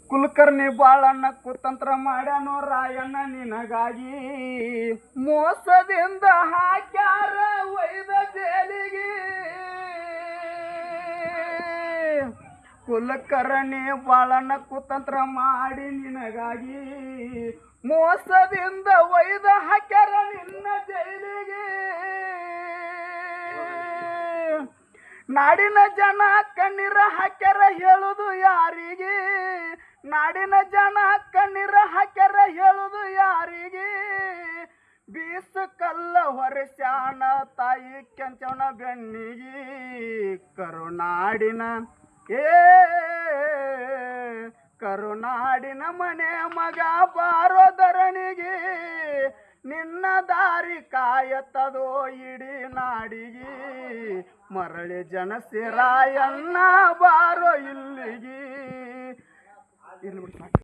ಕುಲಕರ್ಣಿ ಬಾಳಣ್ಣ ಕುತಂತ್ರ ಮಾಡ್ಯಾನೋ ರಾಯಣ್ಣ ನಿನಗಾಗಿ ಮೋಸದಿಂದ ಹಾಕ್ಯಾರ ಒಯ್ದ ಜೇಲಿಗೆ ಕುಲಕರ್ಣಿ ಬಾಳಣ್ಣ ಕುತಂತ್ರ ಮಾಡಿ ನಿನಗಾಗಿ ಮೋಸದಿಂದ ಒಯ್ದ ಹಾಕ್ಯಾರ ನಿನ್ನ ಜೈಲಿಗೆ ನಾಡಿನ ಜನ ಕಣ್ಣೀರ ಹಾಕ್ಯಾರ ಹೇಳುದು ಯಾರಿಗೆ ನಾಡಿನ ಜನ ಕಣ್ಣೀರ ಹಾಕ್ಯಾರ ಹೇಳುದು ಯಾರಿಗೆ ಬೀಸ ಕಲ್ಲ ಹೊರಸ್ಯಾಣ ತಾಯಿ ಕೆಂಚವನ ಬೆನ್ನಿಗೆ ಕರುನಾಡಿನ ಕರುನಾಡಿನ ಮನೆ ಮಗ ಬಾರೋ ಧರಣಿಗೆ ನಿನ್ನ ದಾರಿ ಕಾಯತ್ತದೋ ಇಡೀ ನಾಡಿಗೆ ಮರಳಿ ಜನಸಿರಾಯಣ್ಣ ಬಾರೋ ಇಲ್ಲಿಗೆ